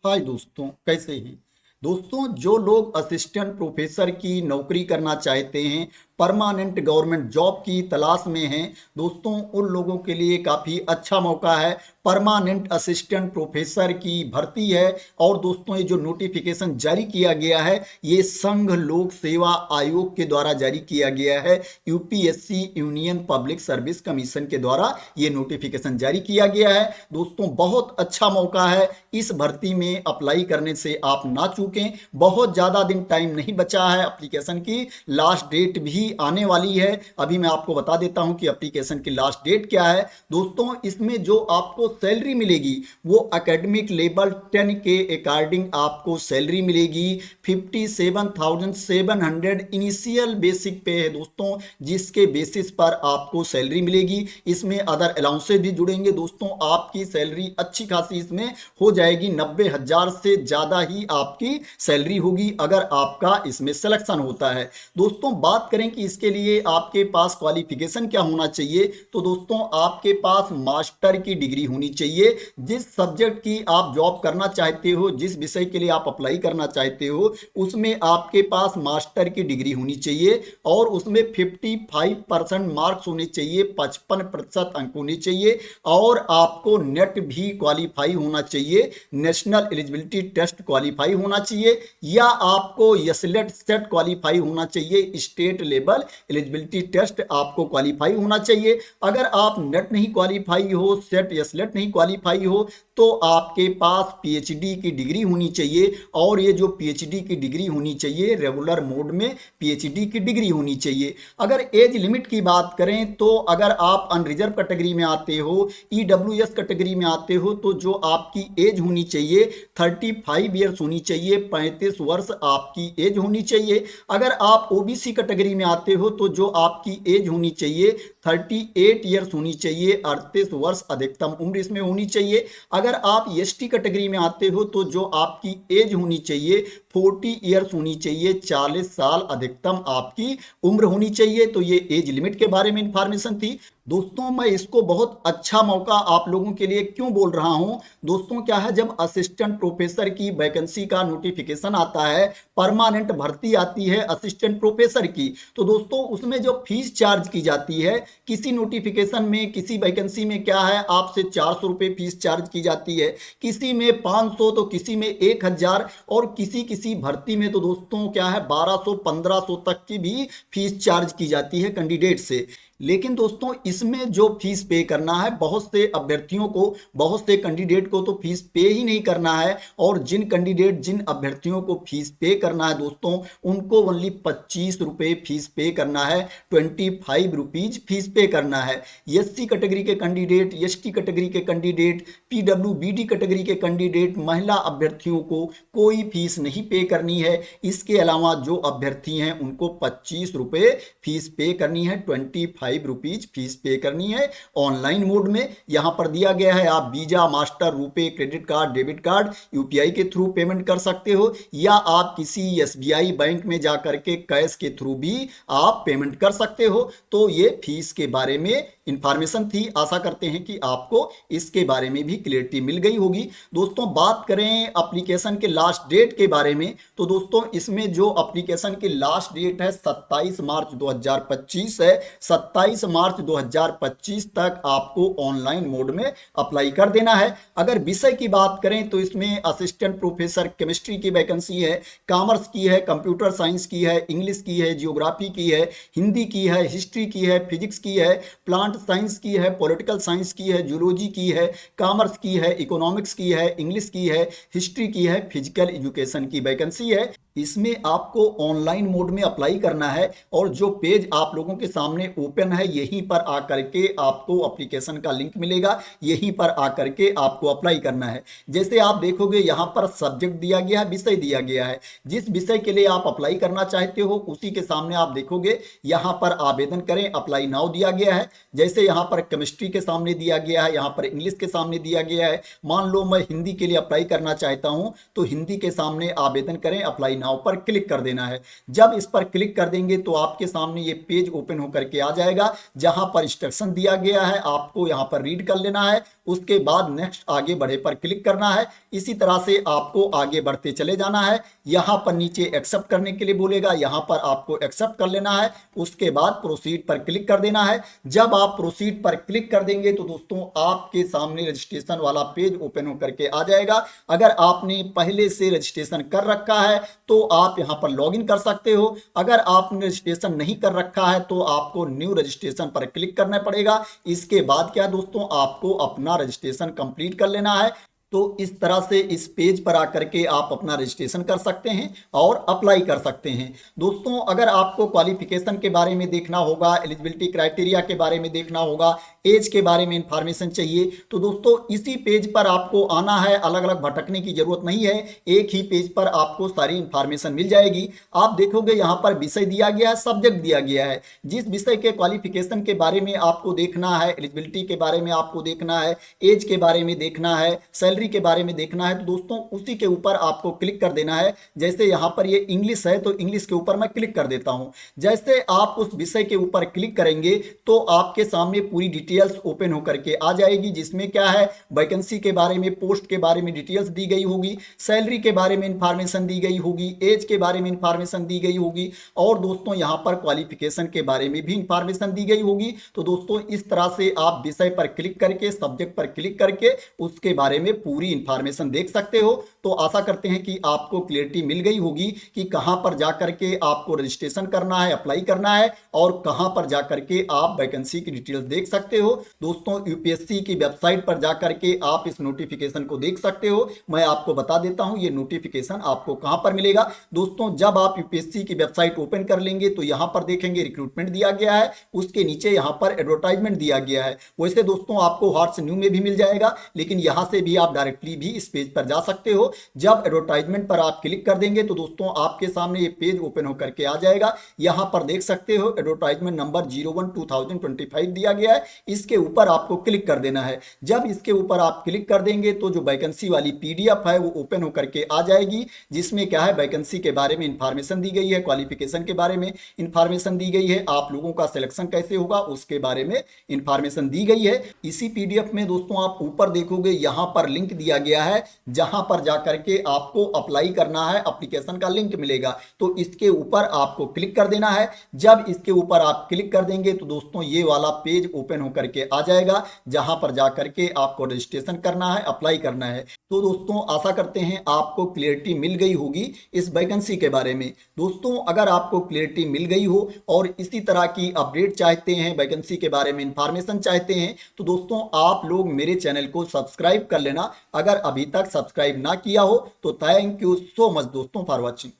हाय दोस्तों, कैसे हैं। दोस्तों, जो लोग असिस्टेंट प्रोफेसर की नौकरी करना चाहते हैं, परमानेंट गवर्नमेंट जॉब की तलाश में हैं, दोस्तों उन लोगों के लिए काफ़ी अच्छा मौका है। परमानेंट असिस्टेंट प्रोफेसर की भर्ती है। और दोस्तों, ये जो नोटिफिकेशन जारी किया गया है, ये संघ लोक सेवा आयोग के द्वारा जारी किया गया है। UPSC union public service commission के द्वारा ये नोटिफिकेशन जारी किया गया है। दोस्तों, बहुत अच्छा मौका है। इस भर्ती में अप्लाई करने से आप ना चूकें। बहुत ज़्यादा दिन टाइम नहीं बचा है। एप्लीकेशन की लास्ट डेट भी आने वाली है। अभी मैं आपको बता देता हूं कि एप्लीकेशन की लास्ट डेट क्या है। दोस्तों, इसमें जो आपको सैलरी मिलेगी वो एकेडमिक लेवल 10 के अकॉर्डिंग आपको सैलरी मिलेगी। 57,700 इनिशियल बेसिक पे है दोस्तों, जिसके बेसिस पर आपको सैलरी मिलेगी। इसमें अदर अलाउंसेस भी जुड़ेंगे। दोस्तों, आपकी सैलरी अच्छी खासी इसमें हो जाएगी। 90,000 से ज़्यादा ही आपकी सैलरी होगी अगर आपका इसमें सिलेक्शन होता है। दोस्तों, बात करें कि इसके लिए आपके पास क्वालिफिकेशन क्या होना चाहिए, तो दोस्तों आपके पास मास्टर की डिग्री होनी चाहिए। जिस सब्जेक्ट की आप जॉब करना चाहते हो, जिस विषय के लिए आप अप्लाई करना चाहते हो, उसमें आपके पास मास्टर की डिग्री होनी चाहिए और उसमें 55% मार्क्स होने चाहिए, 55% अंक होने चाहिए। और आपको नेट भी क्वालिफाई होना चाहिए, नेशनल एलिजिबिलिटी टेस्ट क्वालिफाई होना चाहिए, या आपको यसलेट सेट क्वालिफाई होना चाहिए, स्टेट लेवल एलिजिबिलिटी टेस्ट आपको क्वालिफाई होना चाहिए। अगर आप नेट नहीं क्वालिफाई हो, सेट यसलेट नहीं क्वालिफाई हो, तो आपके पास पीएचडी की डिग्री होनी चाहिए। और ये जो पीएचडी की डिग्री होनी चाहिए, रेगुलर मोड में पीएचडी की डिग्री होनी चाहिए। अगर एज लिमिट की बात करें तो अगर आप अनरिजर्व कैटेगरी में आते हो, ईडब्ल्यूएस कैटेगरी में आते हो, तो जो आपकी एज होनी चाहिए 35 ईयर्स होनी चाहिए, 35 वर्ष आपकी एज होनी चाहिए। अगर आप ओबीसी कैटेगरी में आते हो तो जो आपकी एज होनी चाहिए 38 ईयर्स होनी चाहिए, 38 वर्ष अधिकतम उम्र इसमें होनी चाहिए। अगर आप एसटी कैटेगरी में आते हो तो जो आपकी एज होनी चाहिए 40 ईयर्स होनी चाहिए, 40 साल अधिकतम आपकी उम्र होनी चाहिए। तो ये एज लिमिट के बारे में इंफॉर्मेशन थी। दोस्तों, मैं इसको बहुत अच्छा मौका आप लोगों के लिए क्यों बोल रहा हूं। दोस्तों, क्या है, जब असिस्टेंट प्रोफेसर की वैकेंसी का नोटिफिकेशन आता है, परमानेंट भर्ती आती है असिस्टेंट प्रोफेसर की, तो दोस्तों उसमें जो फीस चार्ज की जाती है, किसी नोटिफिकेशन में किसी वैकेंसी में क्या है, आपसे 400 रुपये फीस चार्ज की जाती है, किसी में 500, तो किसी में 1000, और किसी किसी भर्ती में तो दोस्तों क्या है 1200 1500 तक की भी फीस चार्ज की जाती है कैंडिडेट से। लेकिन दोस्तों, इसमें जो फीस पे करना है, बहुत से अभ्यर्थियों को, बहुत से कैंडिडेट को तो फीस पे ही नहीं करना है। और जिन अभ्यर्थियों को फीस पे करना है दोस्तों, उनको ओनली 25 रुपये फीस पे करना है, 25 रुपीज फीस पे करना है। एससी कैटेगरी के कैंडिडेट, एसटी कैटेगरी के कैंडिडेट, पीडब्ल्यूबीडी कैटेगरी के कैंडिडेट, महिला अभ्यर्थियों को कोई फीस नहीं पे करनी है। इसके अलावा जो अभ्यर्थी हैं उनको 25 रुपये फीस पे करनी है, 25 रुपीज फीस पे करनी है ऑनलाइन मोड में। यहां पर दिया गया है, आप visa, master, RuPay, credit card, debit card, UPI के थ्रू पेमेंट कर सकते हो, या आप किसी एसबीआई बैंक में जाकर के कैश के थ्रू भी आप पेमेंट कर सकते हो। तो ये फीस के बारे में इंफॉर्मेशन थी। आशा करते हैं कि आपको इसके बारे में भी क्लियरिटी मिल गई होगी। दोस्तों, बात करें एप्लीकेशन के लास्ट डेट के बारे में, तो दोस्तों इसमें जो एप्लीकेशन की लास्ट डेट है 27 मार्च 2025 है। 27 मार्च 2025 तक आपको ऑनलाइन मोड में अप्लाई कर देना है। अगर विषय की बात करें तो इसमें असिस्टेंट प्रोफेसर केमिस्ट्री की वैकेंसी है, कॉमर्स की है, कंप्यूटर साइंस की है, इंग्लिश की है, जियोग्राफी की है, हिंदी की है, हिस्ट्री की है, फिजिक्स की है, प्लांट साइंस की है, पॉलिटिकल साइंस की है, जूलॉजी की है, कॉमर्स की है, इकोनॉमिक्स की है, इंग्लिश की है, हिस्ट्री की है, फिजिकल एजुकेशन की वैकेंसी है। इसमें आपको ऑनलाइन मोड में अप्लाई करना है। और जो पेज आप लोगों के सामने ओपन है, यहीं पर आकर के आपको एप्लीकेशन का लिंक मिलेगा, यहीं पर आकर के आपको अप्लाई करना है। जैसे आप देखोगे यहाँ पर सब्जेक्ट दिया गया है, विषय दिया गया है। जिस विषय के लिए आप अप्लाई करना चाहते हो उसी के सामने आप देखोगे यहाँ पर आवेदन करें, अप्लाई नाउ दिया गया है। जैसे यहाँ पर केमिस्ट्री के सामने दिया गया है, यहाँ पर इंग्लिश के सामने दिया गया है। मान लो मैं हिंदी के लिए अप्लाई करना चाहता हूँ, तो हिंदी के सामने आवेदन करें, अप्लाई नाउ पर क्लिक कर देना है। जब इस पर क्लिक कर देंगे तो आपके सामने ये पेज ओपन होकर के आ जाएगा, जहां पर इंस्ट्रक्शन दिया गया है, आपको यहां पर रीड कर लेना है। उसके बाद नेक्स्ट आगे बढ़े पर क्लिक करना है। इसी तरह से आपको आगे बढ़ते चले जाना है। यहाँ पर नीचे एक्सेप्ट करने के लिए बोलेगा, यहाँ पर आपको एक्सेप्ट कर लेना है। उसके बाद प्रोसीड पर क्लिक कर देना है। जब आप प्रोसीड पर क्लिक कर देंगे तो दोस्तों आपके सामने रजिस्ट्रेशन वाला पेज ओपन होकर के आ जाएगा। अगर आपने पहले से रजिस्ट्रेशन कर रखा है तो आप यहां पर लॉगिन कर सकते हो। अगर आपने रजिस्ट्रेशन नहीं कर रखा है तो आपको न्यू रजिस्ट्रेशन पर क्लिक करना पड़ेगा। इसके बाद क्या दोस्तों, आपको अपना रजिस्ट्रेशन कंप्लीट कर लेना है। तो इस तरह से इस पेज पर आकर के आप अपना रजिस्ट्रेशन कर सकते हैं और अप्लाई कर सकते हैं। दोस्तों अगर आपको क्वालिफिकेशन के बारे में देखना होगा, एलिजिबिलिटी क्राइटेरिया के बारे में देखना होगा, एज के बारे में इंफॉर्मेशन चाहिए तो दोस्तों इसी पेज पर आपको आना है। अलग अलग भटकने की जरूरत नहीं है, एक ही पेज पर आपको सारी इंफॉर्मेशन मिल जाएगी। आप देखोगे यहाँ पर विषय दिया गया है, सब्जेक्ट दिया गया है। जिस विषय के क्वालिफिकेशन के बारे में आपको देखना है, एलिजिबिलिटी के बारे में आपको देखना है, एज के बारे में देखना है, सैलरी के बारे में देखना है, तो दोस्तों उसी के ऊपर आपको क्लिक कर देना है। जैसे यहाँ पर ये इंग्लिश है तो इंग्लिश के ऊपर मैं क्लिक कर देता हूँ। जैसे आप उस विषय के ऊपर क्लिक करेंगे तो आपके सामने पूरी डिटेल्स ओपन होकर के आ जाएगी, जिसमें क्या है, वैकेंसी के बारे में, पोस्ट के बारे में डिटेल्स दी गई होगी, सैलरी के बारे में इंफॉर्मेशन दी गई होगी, एज के बारे में इंफॉर्मेशन दी गई होगी और दोस्तों यहाँ पर क्वालिफिकेशन के बारे में भी इंफॉर्मेशन दी गई होगी। तो दोस्तों इस तरह से आप विषय पर क्लिक करके, सब्जेक्ट पर क्लिक करके उसके बारे में पूरी इंफॉर्मेशन देख सकते हो। तो आशा करते हैं कि आपको क्लियरिटी मिल गई होगी कि कहां पर जाकर के आपको रजिस्ट्रेशन करना है, अप्लाई करना है और कहां पर जाकर के आप वैकेंसी की डिटेल्स देख सकते हो। दोस्तों यूपीएससी की वेबसाइट पर जाकर के आप इस नोटिफिकेशन को देख सकते हो। मैं आपको बता देता हूं ये नोटिफिकेशन आपको कहां पर मिलेगा। दोस्तों जब आप यूपीएससी की वेबसाइट ओपन कर लेंगे तो यहां पर देखेंगे रिक्रूटमेंट दिया गया है, उसके नीचे यहां पर एडवर्टाइजमेंट दिया गया है। वैसे दोस्तों आपको व्हाट्स न्यू में भी मिल जाएगा, लेकिन यहां से भी आप डायरेक्टली भी इस पेज पर जा सकते हो। जब एडवर्टाइजमेंट पर आप क्लिक कर देंगे तो दोस्तों आपके सामने ये पेज ओपन होकर के आ जाएगा। यहां पर देख सकते हो एडवर्टाइजमेंट नंबर 01/2025 दिया गया है। इसके ऊपर आपको क्लिक कर देना है। जब इसके ऊपर आप क्लिक कर देंगे तो जो वैकेंसी वाली पीडीएफ है वो ओपन होकर के आ जाएगी, जिसमें क्या है, वैकेंसी के बारे में इंफॉर्मेशन दी गई है, क्वालिफिकेशन के बारे में इंफॉर्मेशन दी गई है, आप लोगों का सिलेक्शन कैसे होगा उसके बारे में इंफॉर्मेशन दी गई है। इसी पीडीएफ में दोस्तों आप ऊपर देखोगे यहां पर लिंक दिया गया है, जहां पर जाकर के आपको अप्लाई करना है, एप्लीकेशन का लिंक मिलेगा। तो इसके ऊपर आपको क्लिक कर देना है। जब इसके ऊपर आप क्लिक कर देंगे तो दोस्तों ये वाला पेज ओपन होकर के आ जाएगा, जहां पर जाकर के आपको रजिस्ट्रेशन करना है, अप्लाई करना है। तो दोस्तों आशा करते हैं आपको क्लियरिटी मिल गई होगी इस वैकेंसी के बारे में। दोस्तों अगर आपको क्लियरिटी मिल गई हो और इसी तरह की अपडेट चाहते हैं, वैकेंसी के बारे में इंफॉर्मेशन चाहते हैं, तो दोस्तों आप लोग मेरे चैनल को सब्सक्राइब कर लेना। अगर अभी तक सब्सक्राइब ना किया हो तो थैंक यू सो मच दोस्तों फॉर वॉचिंग।